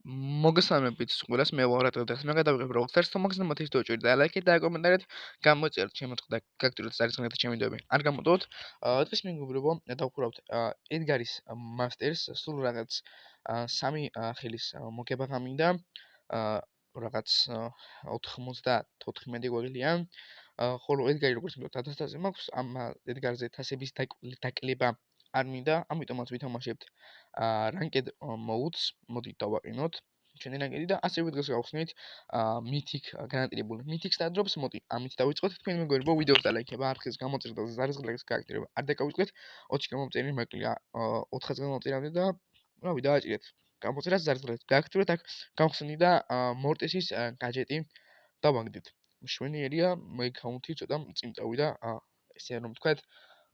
მოგესალმებით ყველას, მე ვარ რატოდას მე გადავიღებ როგორც თომაგს მოთის დოჭირ და ლაიქეთ და კომენტარით გამოწერთ შემოწყდა გაგწუროთ სარისხმეთა ჩემიდები არ გამოდოთ დღეს მეგობრებო დავხურავთ ედგარის მასტერს სულ რაღაც 3 ხელის მოგება გამინდა რაღაც 94 გვაგლია ხოლო ედგარი როგორც მგონი 1000-ზე მაქვს ამ ედგარზე თასების დაკლება არ მინდა, ამიტომაც ვითამაშებთ ranked modes, მოდით დავაყენოთ ჩვენი ranked-ი და ასევე დღეს გავხსნით mythic განაწილებული mythic star drops, მოდი ამით დავიწყოთ. თქვენ მეგობრებო, ვიდეოს დალაიქება, არხის გამოწერა და ზარისხლების გააქტირება არ დაკავიწყეთ. 20 გამომწერილი მაკლია 400 გამომწერამდე და რავი, დააჭირეთ. გამოწერას ზარისხლებს გააქტირეთ, აქ გავხსნით და Mortis-ის gadget-ი დავაგდით. მშვენიერია, მე account-ი ცოტა წინ წავიდა, ესე რომ ვთქვათ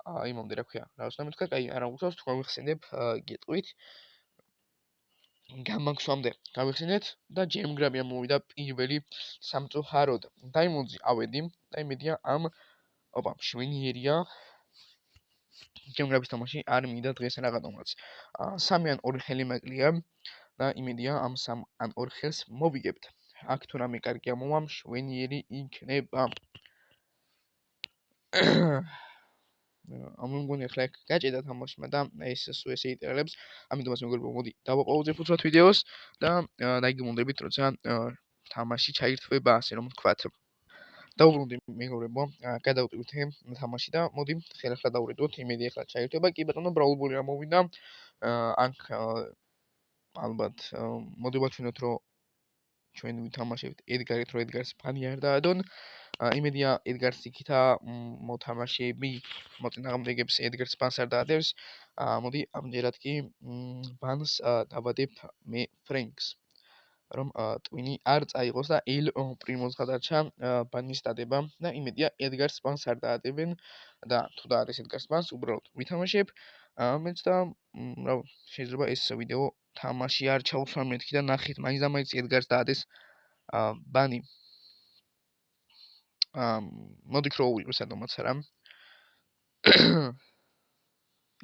იმამდე რა ქვია, რა ვსწავლეთ თქვა, აი არა უცავს თქვენ ვიხსენებ გეტყვით. გამაგვსვამდე გავიხსენეთ და ჯემგრაბი ამოვიდა პირველი სამწუხაროდ. დაიმონდზე ავედი და იმედია ამ ოპა, მშვენიერია. ჯემგრაბის თამაში არ მინდა დღეს რაღაცომაც. 3 ან 2 ხელი მაკლია და იმედია ამ 3 ან 2 ხელს მოვიგებთ. აქ თუ რამე კარგი ამოვა, მშვენიერი იქნება. ამ მგონი ახლა ეგ გაჭედა თამაშმა და ეს სულ ესე იტერებს. ამიტომაც მეგობრებო, მოდი დავაპაუზებ უცბად ვიდეოს და დაიგემონდებით, როცა თამაში ჩაირთვება, ასე რომ ვთქვათ. დავუბრუნდი მეგობრებო, გადავტვირთ თამაში და მოდი ხელახლა დავურიდოთ, იმედი ახლა ჩაირთვება. კი ბატონო, ბრაულბული ამოვიდა. აქ ალბათ მოდი ვაჩვენოთ, რომ ჩვენ ვითამაშებთ ედგარით, რომ ედგარს ფანი არ დაადონ. იმედია ედგარს იქითა მოთამაშეები მოწინააღმდეგებს ედგარს ფანს არ დაადევს. მოდი ამჯერად კი ბანს დავადებ მე ფრენკს. რომ ტვინი არ წაიღოს და ელ პრიმოს გადარჩა ბანის დადება და იმედია ედგარს ფანს არ დაადებენ და თუ დაადეს ედგარს ფანს, უბრალოდ ვითამაშებ. მეც და რა შეიძლება ეს ვიდეო თამაში არ ჩავსვამ მეთქი და ნახეთ, მაინც და მაინც ედგარს დაადეს ბანი. მოდი ქროუიღო სადომაც რა.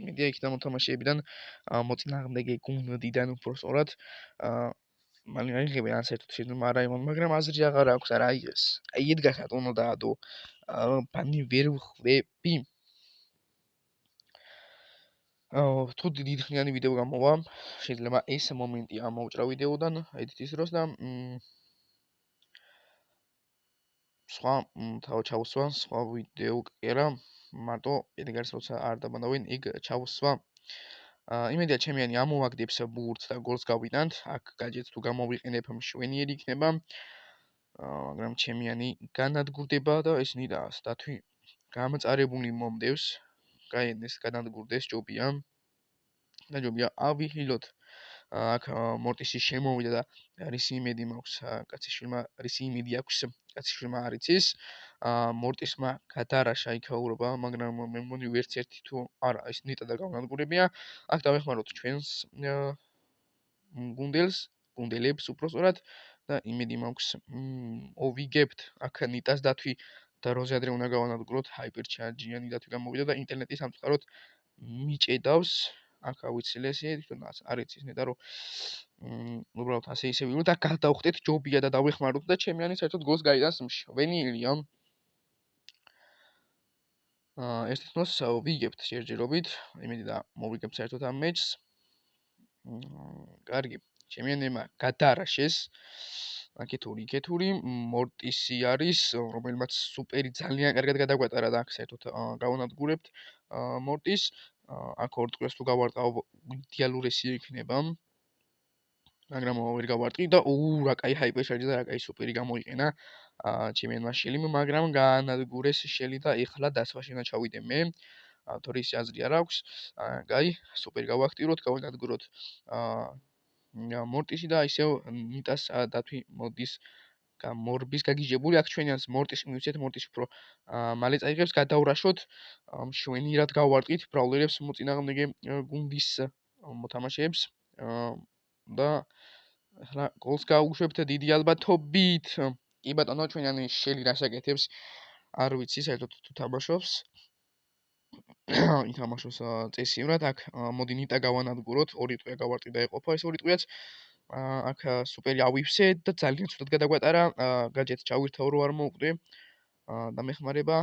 იმედია იქიდან მოთამაშეებიდან მოწინააღმდეგე გუნდიდან უფრო სწორად მალე აიღებენ ან საერთოდ შეიძლება არ აიღონ, მაგრამ აზრი აღარ აქვს არა აიღეს. აი ედგარს რატომ უნდა დაადო? ბანი ვერ ვხვდები. თუ დიდხნიანი ვიდეო გამოვა, შეიძლება ეს მომენტი ამოვჭრა ვიდეოდან ედიტის დროს და სხვა თავ ჩავსვა, სხვა ვიდეო კი არა, მარტო ედგარს როცა არ დაბანავენ, იქ ჩავსვა. იმედია ჩემიანი ამოვაგდებს ბურთს და გოლს გავიტანთ. აქ გაჯეთს თუ გამოვიყენებ, მშვენიერი იქნება. მაგრამ ჩემიანი განადგურდება და ეს ნიდას დათვი გამწარებული მომდევს. გაენეს განადგურდეს ჯობია. და ჯობია ავიღილოთ. აქ მორტისი შემოვიდა და რისი იმედი მაქვს კაციშვილმა, რისი იმედი აქვს კაციშვილმა არ იცის. მორტისმა გადარაშა იქაურობა, მაგრამ მე მგონი ვერც ერთი თუ არა, ეს ნიტა და განადგურებია. აქ დავეხმაროთ ჩვენს გუნდელებს უფრო სწორად და იმედი მაქვს მოვიგებთ. აქ ნიტას დათვი და როზე ადრე უნდა გავანადგუროთ, ჰაიპერჩარჯიანი დათვი გამოვიდა და ინტერნეტი სამწუხაროდ მიჭედავს. აქ ავიცილესე, თვითონაც არ იცის ნეტა რომ უბრალოდ ასე ისე ვიღოთ, აქ გადავხდეთ ჯობია და დავეხმაროთ და ჩემიანი საერთოდ გოლს გაიტანს მშვენიერია. ეს თვითონაც ვიგებთ ჯერჯერობით, იმედი და მოვიგებთ საერთოდ ამ მეჩს. კარგი, ჩემიანმა გადაარაშეს. აქეთური მორტისი არის, რომელმაც სუპერი ძალიან კარგად გადაგვატარა და აქ საერთოდ გავანადგურებთ მორტის. აქ ორ ტყუილს თუ გავარტყავ, იდეალურესი იქნება. მაგრამ ვერ გავარტყი და რა კაი ჰაიპერჩარჯი და რა კაი სუპერი გამოიყენა ჩემიანმა შელიმ, მაგრამ გაანადგურეს შელი და ეხლა დასვაში უნდა ჩავიდე მე. თორე ის აზრი არ აქვს. კაი, სუპერი გავაქტიროთ, გავანადგუროთ მორტისი და ისევ ნიტას დათვი მოდის მორბის გაგიჟებული. აქ ჩვენიანს მორტის მივიცეთ, მორტის უფრო მალე წაიღებს, გადავრაშოთ, მშვენიერად გავარტყით ბრაულერებს მოწინააღმდეგე გუნდის მოთამაშეებს და ახლა გოლს გავუშვებთ დიდი ალბათობით. კი ბატონო, ჩვენიანი შელი რას აკეთებს? არ ვიცი, საერთოდ თუ თამაშობს. ითამაშოს წესიურად, აქ მოდი ნიტა გავანადგუროთ, ორი ტყვია გავარტყი და ეყოფა ეს ორი ტყვიაც. აქ სუპერი ავივსე და ძალიან ცუდად გადაგვატარა. გაჯეთ ჩავირთავ რო არ მოვკვდი. და მეხმარება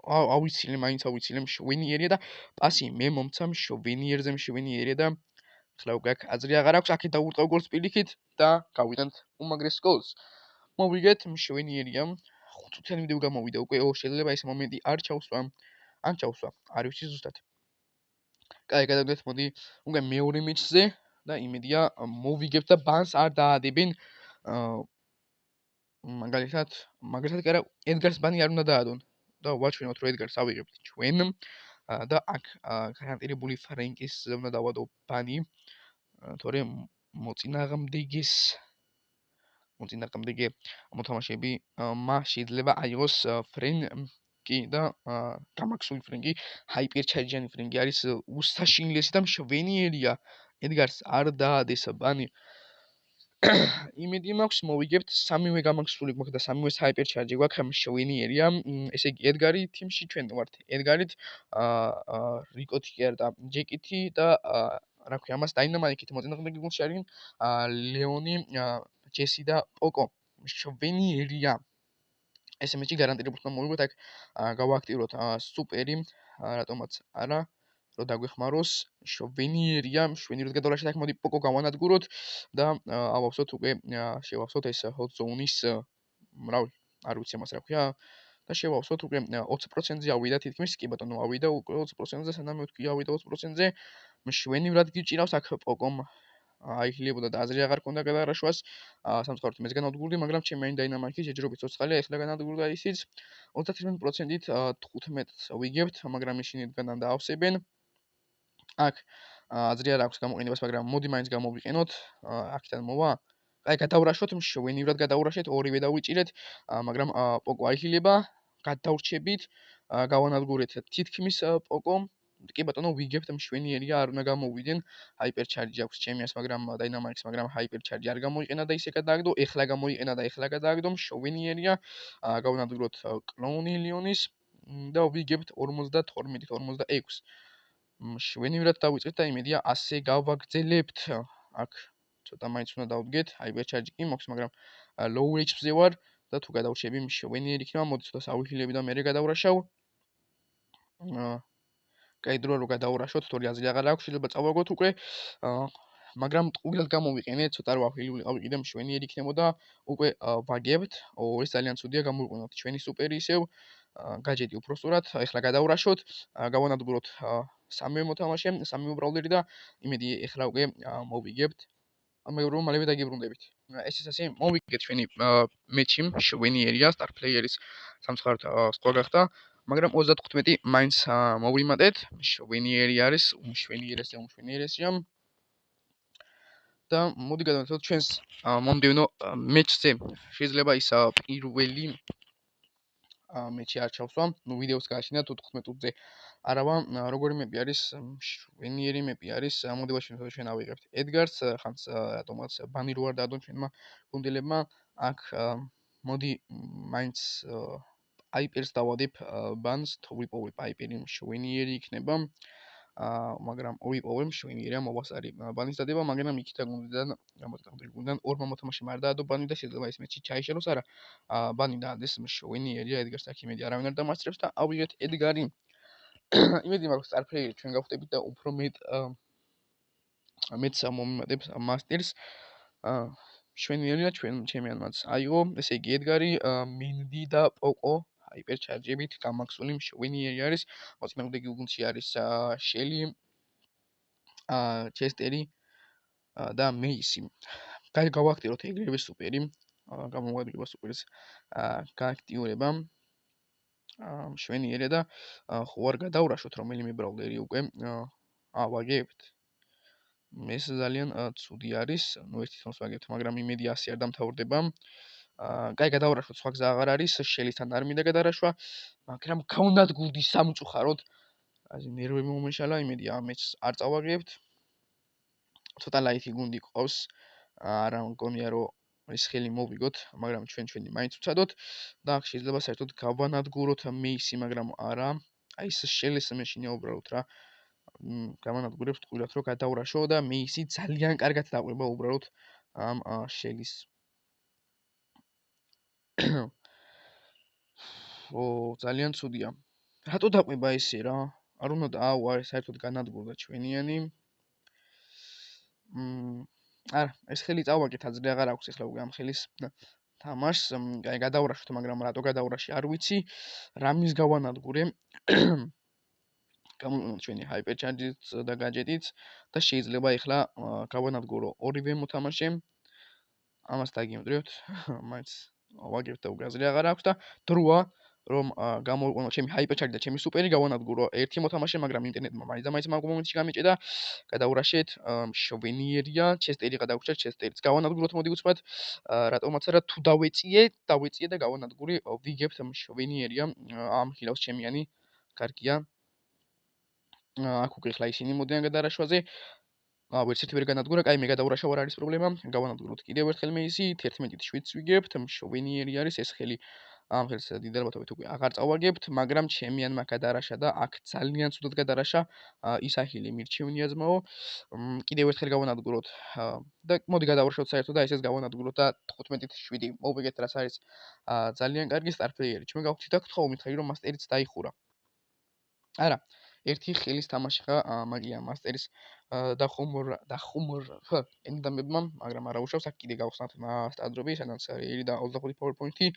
ავიცილე, მაინც ავიცილე მშვენიერია და პასი მე მომცა მშვენიერზე მშვენიერია და ხლა უკვე აქ აზრი აღარ აქვს. აქეთ დაურტყავ გოლს პირიქით და გავიტანთ უმაგრეს გოლს. მოვიგეთ მშვენიერია. 5 წუთიანი ვიდეო გამოვიდა უკვე. შეიძლება ეს მომენტი არ ჩავსვა. ან ჩავსვა. არ ვიცი ზუსტად. კაი, გადავიდეთ მოდი უკვე მეორე მეჩზე და იმედია მოვიგებთ და ბანს არ დაადებენ. მაგალითად კი არა, ედგარს ბანი არ უნდა დაადონ. და ვაჩვენოთ რომ ედგარს ავიღებთ ჩვენ და აქ გარანტირებული ფრენკის უნდა დავადო ბანი. თორემ მოწინააღმდეგე მოთამაშეები შეიძლება აიღოს ფრენკი და გამაქსული ფრენკი, ჰაიპერჩარჯიანი ფრენკი არის უსაშინლესი და მშვენიერია. ედგარს არ დაადეს ბანი. იმედი მაქვს მოვიგებთ სამივე გამაქსული გვაქვს და სამივე ჰაიპერჩარჯი გვაქვს მშვენიერია. ესე იგი ედგარი თიმში ჩვენ ვართ. ედგარით რიკოთი კი არა და ჯეკითი და რა ქვია ამას დაინამაიკით მოწინააღმდეგე გუნდში არიან ლეონი, ჯესი და პოკო. მშვენიერია. ესე მეჩი გარანტირებულად მოვიგოთ აქ გავააქტიუროთ სუპერი, რატომაც არა. რომ დაგვეხმაროს მშვენიერია, მშვენიერ გადავლაშეთ აქ მოდი პოკო გავანადგუროთ და ავავსოთ უკვე შევავსოთ ეს hot zone-ის რავი, არ ვიცი ამას რა ქვია და შევავსოთ უკვე 20%-ზე ავიდა თითქმის, კი ბატონო, ავიდა უკვე 20%-ზე, სანამ მეთქვი ავიდა 20%-ზე. მშვენივრად გიჭირავს აქ პოკომ აიხილებოდა და აზრი აღარ ქონდა გადარაშვას. სამწუხაროდ მეც განადგურდი, მაგრამ ჩემი დაინამაიკი ჯერჯერობით ცოცხალია, ეხლა განადგურდა ისიც 31%-ით 15 ვიგებთ, მაგრამ ისინი დგანან და ავსებენ. აქ აზრი არ აქვს გამოყენებას, მაგრამ მოდი მაინც გამოვიყენოთ. აქედან მოვა. აი გადავრაშოთ, მშვენივრად გადავრაშეთ, ორივე დავიჭირეთ, მაგრამ პოკო აიხილება, გადავრჩებით, გავანადგურეთ თითქმის პოკო. კი ბატონო, ვიგებთ მშვენიერია, არ უნდა გამოვიდნენ. ჰაიპერჩარჯი აქვს ჩემიას, მაგრამ დაინამაიქს, მაგრამ ჰაიპერჩარჯი არ გამოიყენა და ისე გადააგდო. ეხლა გამოიყენა და ეხლა გადააგდო, მშვენიერია. გავანადგუროთ კლოუნი ლიონის და ვიგებთ 52-46. მშვენივრად დავიწყეთ და იმედია ასე გავაგრძელებთ. აქ ცოტა მაინც უნდა დავდგეთ, ჰაიპერჩარჯი კი მოქვს, მაგრამ low HP-ზე ვარ და თუ გადავრჩები მშვენიერი იქნება, მოდი ცოტა ავიხილები და მე გადავრაშავ. კაი დრო რო გადავრაშოთ, თორე აზრი აღარ აქვს, შეიძლება წავაგოთ უკვე. მაგრამ ტყუილად გამოვიყენე, ცოტა რო ავიყიდე მშვენიერი იქნებოდა, უკვე ვაგებთ. ეს ძალიან ცუდია, გამოვიყენოთ ჩვენი სუპერი ისევ. გაჯედი უფრო სწორად, ეხლა გადავრაშოთ, გავანადგუროთ სამივე მოთამაშე, სამივე ბრალდერი და იმედი ეხლა უკვე მოვიგებთ. ამეურო მალევე დაგიბრუნდებით. ეს ასე მოვიგეთ ჩვენი მეჩი, მშვენიერია, star player-ის სამწუხაროდ სხვა გახდა, მაგრამ 35 მაინც მოვიმატეთ. მშვენიერი არის, უმშვენიერესია. და მოდი გადავიდეთ ჩვენს მომდევნო მეჩზე. შეიძლება ის პირველი მეჩი არ ჩავსვა. ვიდეოს გააჩნია თუ 15 წუთზე. არავა, როგორი მეპი არის, მშვენიერი მეპი არის. მოდი ვაშინოთ ჩვენ ავიღებთ ედგარს, ხანს რატომაც ბანი რო არ დაადონ ჩვენმა გუნდელებმა. აქ მოდი მაინც პაიპერს დავადებ ბანს, თუ ვიპოვებ პაიპერი მშვენიერი იქნება. მაგრამ ვიპოვებ მშვენიერია მოვასწარი ბანის დადება, მაგრამ იქით გუნდიდან ორმა მოთამაშემ არ დაადო ბანი და შეიძლება ეს მეჩი ჩაიშალოს, არა. ბანი დაადეს მშვენიერია ედგარს აქ იმედი არავინ არ დამასწრებს და ავიღეთ ედგარი. იმედი მაქვს star player ჩვენ გავხდებით და უფრო მეც მომიმატებს მასტერს. მშვენიერია ჩემიანმაც აიღო, ესე იგი ედგარი, მინდი და პოკო ჰაიპერჩარჯებით გამაქსული მშვენიერი არის. მოწინააღმდეგე გუნდში არის შელი, ჩესტერი და მეისი. გავაქტიუროთ ეგრევე სუპერი, გამოვადგება სუპერის გააქტიურება. მშვენიერია და ხო არ გადავრაშოთ რომელიმე ბრალდერი უკვე. ვაგებთ. ეს ძალიან ცუდი არის. ნუ ერთი თავს ვაგებთ, მაგრამ იმედი ასე არ დამთავრდება. კაი, გადავრაშოთ, სხვა გზა აღარ არის. შელისთან არ მინდა გადარაშვა, მაგრამ გავუნადგურდი სამწუხაროდ. ასე ნერვები მომეშალა, იმედი ამეც არ წავაგებთ. ცოტა ლაითი გუნდი ყავს. არა მგონია რომ ეს ხელი მოვიგოთ, მაგრამ ჩვენი მაინც ვცადოთ და აქ შეიძლება საერთოდ გავანადგუროთ მეისი, მაგრამ არა. აი ეს შელის მეშინია უბრალოდ რა. გამანადგურებს ტყუილად რომ გადაურაშო და მეისი ძალიან კარგად დაყვება უბრალოდ ამ შელის ძალიან ცუდია. რატო დაყვება ესე რა? არ უნდა არა საერთოდ განადგურდა ჩვენიანი. არა, ეს ხელი წავაგეთ, აზრი აღარ აქვს ეხლა უკვე ამ ხელის თამაშს. აი გადაურაშოთ, მაგრამ რატო გადაურაში არ ვიცი. რამის გავანადგურე? გამოვიყენოთ ჩვენი ჰაიპერჩარჯით და გაჯეტით და შეიძლება ეხლა გავანადგურო ორივე მოთამაშე. ამას დაგიმდრევთ, მაინც ვაგებთ და უკვე აზრი აღარ აქვს და დროა რომ გამოვიყენო ჩემი ჰაიპერჩარჯი და ჩემი სუპერი გავანადგურო ერთი მოთამაშე, მაგრამ ინტერნეტმა მაინც და მაინც მაგ მომენტში გამიჭედა. გადაურაშეთ, მშვენიერია, ჩესტერი გადაგვრჩა, ჩესტერიც გავანადგუროთ, მოდი უცბად. რატომაც არა თუ დავეწიე და გავანადგური, ვიგებთ მშვენიერია, ამ ხილავს ჩემიანი, კარგია. აქ უკვე ხლა ისინი მოდიან გადარაშვაზე. ვერც ერთი ვერ განადგურა, კაი მე გადაურაშავ არ არის პრობლემა. გავანადგუროთ კიდევ ერთხელ მეისი, 11-ით 7-ს ვიგებთ, მშვენიერი არის ეს ხელი. ამ ხელს დიდარბათობით უკვე აღარ წავაგებთ, მაგრამ ჩემიანმა გადარაშა და აქ ძალიან ცუდად გადარაშა. ის ახილი მირჩევნია ძმაო. კიდევ ერთხელ გავანადგუროთ და მოდი გადავარშავთ საერთოდ და ესეც გავანადგუროთ და 15-ით 7 მოვიგეთ, რაც არის ძალიან კარგი სტარტფეიერი. ჩვენ გავხდით აქ თხოვ მითხარი რომ მასტერიც დაიხურა. არა, ერთი ხელის თამაში ხა მაგია მასტერის დახუმრ ენდამებმა, მაგრამ არა უშავს, აქ კიდე გავხსნათ სტადრობი, სადაც ერი და 25 PowerPoint-ი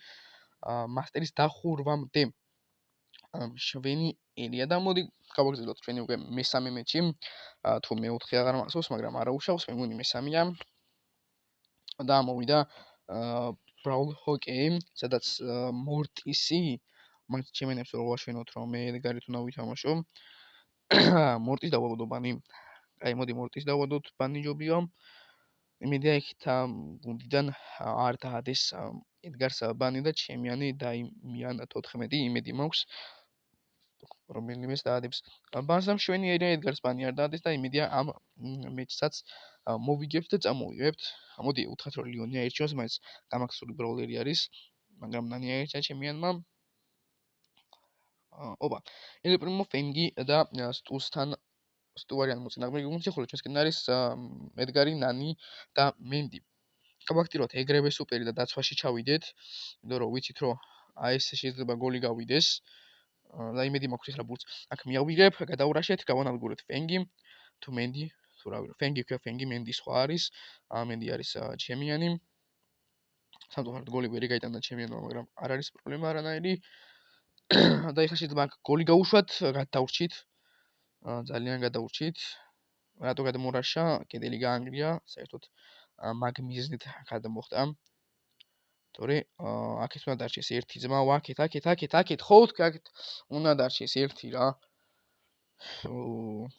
მასტერის დახურვამდე შვენი ერია და მოდი გავაგრძელოთ ჩვენი უკვე მესამე მეჩი. თუ მეოთხე აღარ მახსოვს, მაგრამ არა უშავს, მე მგონი მესამეა. და მოვიდა Brawl Hockey, სადაც მორტისი მაინც ჩემენებს რო ვაშვენოთ რომ მე ედგარით უნდა ვითამაშო. მორტის დავაბოდო ბანი. აი მოდი მორტის დავაბოდოთ, ბანი ჯობია. იმედია იქით გუნდიდან არ დაადეს ედგარს ბანი და ჩემიანი დაიმიან 14 იმედი მაქვს. რომელიმეს დაადებს. ბანს და მშვენიერია ედგარს ბანი არ დაადეს და იმედია ამ მეჩსაც მოვიგებთ და წამოვიღებთ. მოდი უთხრათ რომ ლიონია ერჩევს, მაინც გამაქსული ბროულერი არის, მაგრამ ნანია ერჩა ჩემიანმა. ოპა, ელპრიმო ფენგი და სტუარიან მოწინააღმდეგე გუნდში, ხოლო ჩვენსკენ არის ედგარი, ნანი და მენდი. გავაქტიროთ ეგრევე სუპერი და დაცვაში ჩავიდეთ, იმიტომ რომ ვიცით რომ აი ეს შეიძლება გოლი გავიდეს. და იმედი მაქვს ეხლა ბურთს აქ მიავიღებ, გადაურაშეთ, გავანადგურეთ ფენგი, თუ მენდი, თუ რა ვიცი, ფენგი ქვია, ფენგი, მენდი სხვა არის, მენდი არის ჩემიანი. სამწუხაროდ გოლი ვერ გაიტანა ჩემიანმა, მაგრამ არ არის პრობლემა არანაირი. და ეხლა შეიძლება აქ გოლი გაუშვათ, გადაურჩით. ძალიან გადაურჩით. რატო გადმორაშა? კედელი გაანგრია, საერთოდ მაგ მიზნით გადმოხდა. თორე აქეთ უნდა დარჩეს ერთი ძმა, აქეთ, ხო, აქეთ უნდა დარჩეს ერთი რა.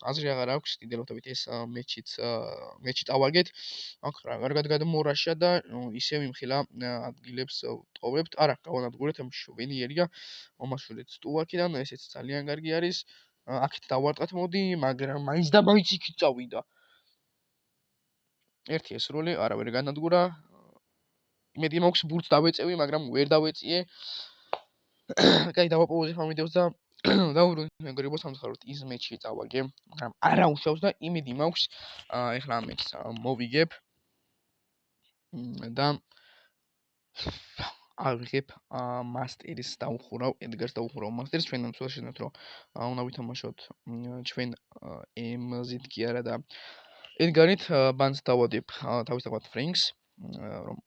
აზრი აღარ აქვს, დიდებავთ ეს მეჩი წავაგეთ. აქ რა კარგად გადმორაშა და ისევ იმხილა ადგილებს ტოვებთ. არა, გავანადგურეთ, მშვენიერია. მომასვლეთ სტუვაკიდან, ესეც ძალიან კარგი არის. აქეთ დავარტყათ მოდი, მაგრამ მაინც და მაინც იქით წავიდა. ერთი ეს როლი, არა ვერ განადგურა. იმედი მაქვს ბურთს დავეწევი, მაგრამ ვერ დავეწიე. კაი, დავაპაუზე ხომ ვიდეოს და დავუბრუნდით მეგობრებო, სამწუხაროდ ის მეჩი წავაგე, მაგრამ არა უშავს და იმედი მაქვს ეხლა ამ მეჩს მოვიგებ და ავიღებ მასტერის დაუხურავ, ედგარს დაუხურავ მასტერს, ჩვენ ამ სულ შეძნათ რომ უნდა ვითამაშოთ ჩვენ ემზით კი არა და ედგარით ბანს დავადებ თავის თავად ფრენკს, რომ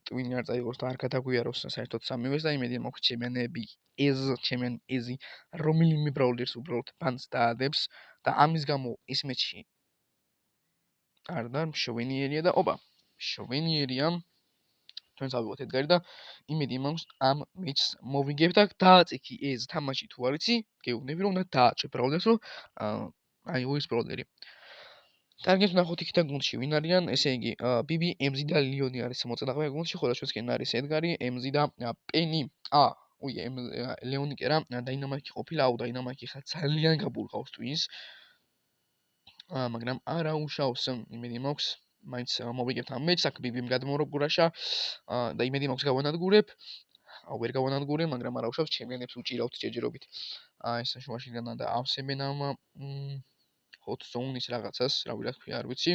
ტვინი არ წაიღოს და არ გადაგვიაროს საერთოდ სამივეს და იმედი მაქვს ჩემენ ეზი რომელიმე ბრაულერს უბრალოდ ბანს დაადებს და ამის გამო ის მეჩი არ და მშვენიერია და ოპა, მშვენიერია. ჩვენ წავიღოთ ედგარი და იმედი მაქვს ამ მეჩს მოვიგებ და დააწიქი ეს თამაში თუ არ იცი, გეუბნები რომ უნდა დააჭრე ბრაულერს, რომ აი უის ბრაულერი. კარგით ნახოთ იქიდან გუნდში ვინ არიან, ესე იგი ბიბი, ემზი და ლიონი არის მოწინააღმდეგე გუნდში, ხოლო ჩვენსკენ არის ედგარი, ემზი და პენი. ლეონი კი არა, დაინამიკი ყოფილა, დაინამიკი ხა ძალიან გაბურღავს ტვინს. მაგრამ არა უშავს, იმედი მაქვს, მაინც მოვიგებთ ამ მეჩს, აქ ბიბიმ გადმოროგურაშა და იმედი მაქვს გავანადგურებ. ვერ გავანადგურე, მაგრამ არა უშავს, ჩემიანებს უჭირავთ ჯერჯერობით. ეს შუაშიგანა და ავსებენ ამ hot zone-ის რაღაცას, რავი რა ქვია, არ ვიცი.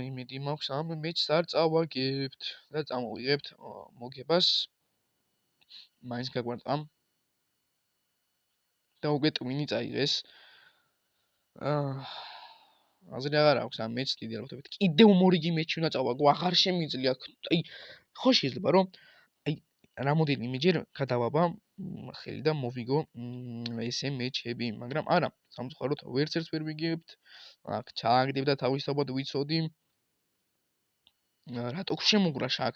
იმედი მაქვს ამ მეჩს არ წავაგებთ და წამოვიღებთ მოგებას. მაინც გაგვარტყა. და უკვე ტვინი წაიღეს. აზრი აღარ აქვს ამ მეჩს დიდი ალბათობით. კიდევ მორიგი მეჩი უნდა წავაგო, აღარ შემიძლია. აი, ხო შეიძლება რომ აი რამოდენიმეჯერ გადავაბა ხელი და მოვიგო ესე მეჩები, მაგრამ არა, სამწუხაროდ ვერც ერთს ვერ ვიგებთ. აქ ჩააგდებდა თავისთავად ვიცოდი. რატო შემოგრა შაქ?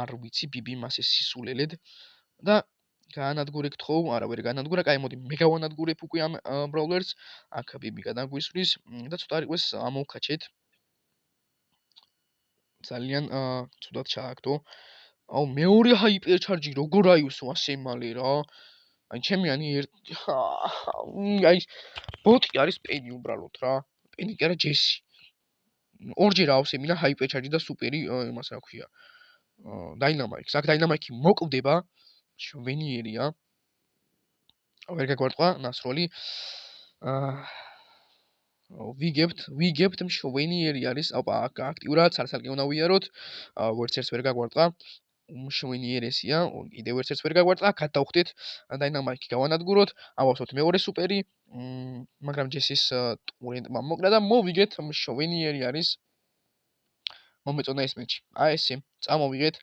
არ ვიცი, ბიბი მასე სისულელედ და განადგურეთ ხო? არა, ვერ განადგურა. კაი, მოდი, მე გავანადგურებ უკვე ამ ბრაულერს. აქ ბიბი გადაგვისვრის და ცოტა არ იყოს ამოვქაჩეთ. ძალიან ცუდად ჩააგდო. აუ, მეორე ჰაიპერჩარჯი როგორ აივსო ასე მალე რა? აი, ჩემიანი აი ბოტი არის პენი უბრალოდ რა. პენი კი არა ჯესი. ორჯერ ავსებინა ჰაიპერჩარჯი და სუპერი იმას რა ქვია. დაინამაიქს. აქ დაინამაიქი მოკვდება. შვენიერია. ვერ გაგვარტყა ნასროლი. ვიგებთ მშვენიერი არის. ოპა, აქტიურად სარსალკე უნდა ვიაროთ. ვერც ერთს ვერ გაგვარტყა. მშვენიერესია. კიდევ ვერც ერთს ვერ გაგვარტყა. გადავხდეთ დაინამაიქი გავანადგუროთ. ავავსოთ მეორე სუპერი. მაგრამ ჯესის ტურენტმა მოკლა და მოვიგეთ მშვენიერი არის. მომეწონა ეს მეჩი. აი ესე, წამოვიღეთ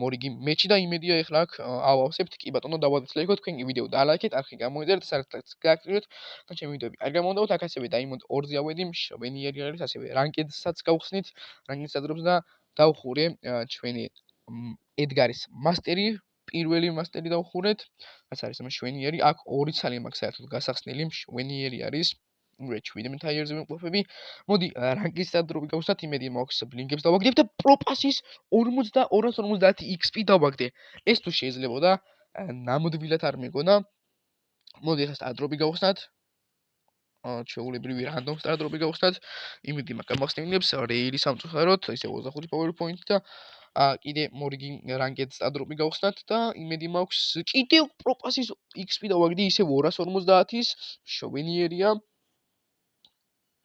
მორიგი მეჩი და იმედია ეხლა აქ ავავსებთ. კი ბატონო, დავადეცლაიქოთ, თქვენ კი ვიდეო დაალაიქეთ, არხი გამოიწერეთ, საერთოდ გააქტიურეთ და ჩემი ვიდეოები არ გამოდავთ, აქ ასევე დაიმონდ 2-ზე ავედი, მშვენიერი არის, ასევე რანკედსაც გავხსნით, რანკედს ადრობს და დავხურე ჩვენი ედგარის მასტერი, პირველი მასტერი დავხურეთ, რაც არის მშვენიერი, აქ 2 ცალი მაქვს საერთოდ გასახსნელი, მშვენიერი არის. უკვე 17 ტაიერზე ვიმყოფები. მოდი რანკის სადრობი გავხსნათ, იმედი მაქვს ბლინკებს დავაგდებ და პროპასის 4250 XP დავაგდე. ეს თუ შეიძლებოდა ნამდვილად არ მეგონა. მოდი ახლა სადრობი გავხსნათ. ჩვეულებრივი რანდომ სადრობი გავხსნათ. იმედი მაქვს გამახსნილებს რეილი სამწუხაროდ, ისე 25 power point და კიდე მორიგი რანკედ სადრობი გავხსნათ და იმედი მაქვს კიდევ პროპასის XP დავაგდე ისე 250-ის. შვენიერია.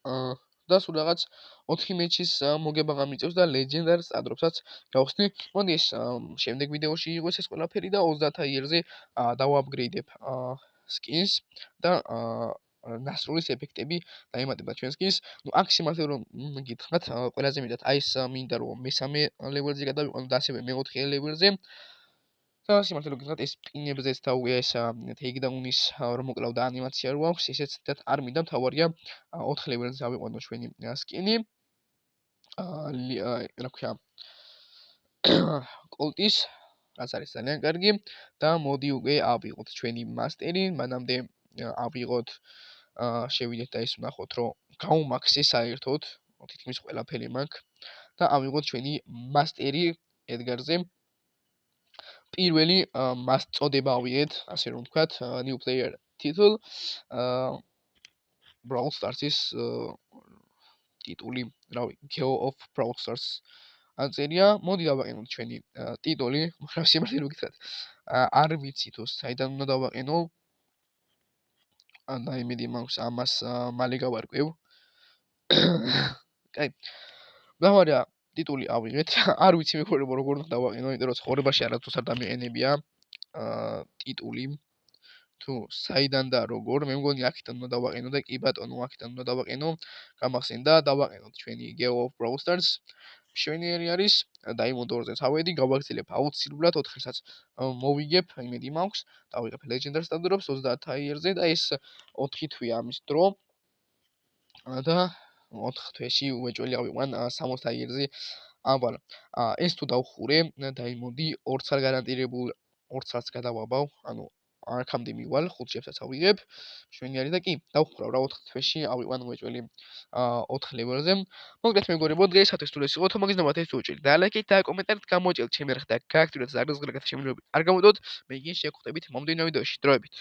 და სულ რაღაც 4 მეჩის მოგება გამიწევს და ლეგენდარს ადრობსაც გავხსნი. მოდი ეს შემდეგ ვიდეოში იყოს ეს ყველაფერი და 30 ტაიერზე დავაპგრეიდებ skins და ნასროლის ეფექტები დაემატება ჩვენ skins. ნუ აქ სიმართლე რომ გითხრათ, ყველაზე მეტად აი ეს მინდა რომ მესამე ლეველზე გადავიყვანო და ასევე მე-4 ლეველზე. და სიმართლე რომ გითხრათ, ეს პინებზეც და ეს ტეიქდაუნის რომ მოკლავ და ანიმაცია რო აქვს, ისეც თითქოს არ მინდა, მთავარია 4 ლეველზე ავიყვანო ჩვენი სკინი. რა ქვია, კოლტის, რაც არის ძალიან კარგი და მოდი უკვე ავიღოთ ჩვენი მასტერი, მანამდე ავიღოთ შევიდეთ და ის ვნახოთ, რომ გავუმაქსე საერთოდ, თითქმის ყველაფერი მაქვს და ავიღოთ ჩვენი მასტერი ედგარზე. პირველი მას წოდება ავიღეთ, ასე რომ ვთქვათ, new player title. Brawl Stars-ის ტიტული, რავი, Geo of Brawl Stars აწერია. მოდი დავაყენოთ ჩვენი ტიტული, მაგრამ სიმართლე რომ გითხრათ, არ ვიცი თუ საიდან უნდა დავაყენო. და იმედი მაქვს ამას მალე გავარკვევ. კაი. მთავარია ტიტული ავიღეთ. არ ვიცი მეგობრებო როგორ უნდა დავაყენო, იმიტომ რომ ცხოვრებაში არასდროს არ დამიყენებია ტიტული. თუ საიდან და როგორ, მე მგონი აქედან უნდა დავაყენო და კი ბატონო, აქედან უნდა დავაყენო. გამახსენდა, დავაყენოთ ჩვენი Geo of Brawl Stars. მშვენიერი არის, Diamond 2-ზე წავედი, გავაგრძელებ აუცილებლად 4-საც მოვიგებ, იმედი მაქვს. დავიღებ Legendary სტატუსს 30 ტაიერზე და ეს 4 თვეა ამის დრო. და 4 თვეში უეჭველი ავიყვან 60 ტაიერზე. აბა, ეს თუ დავხურე, დაიმონდი 2 წარ გარანტირებულ 2 წარს გადავაბავ, ანუ არქამდე მივალ, 5 შეფსაც ავიღებ. მშვენიერი და კი, დავხურავ რა 4 თვეში ავიყვან უეჭველი 4 ლეველზე. მოგდეთ მეგობრებო, დღეისათვის თუ ეს იყო, თუ მაგისნობათ ეს უეჭველი. დაალაიქეთ და კომენტარით გამოიწერეთ ჩემი არხი და გააქტიურეთ ზარგს გაკეთეთ შემიძლია არ გამოდოთ, მე იგი შეგხვდებით მომდევნო ვიდეოში. დროებით.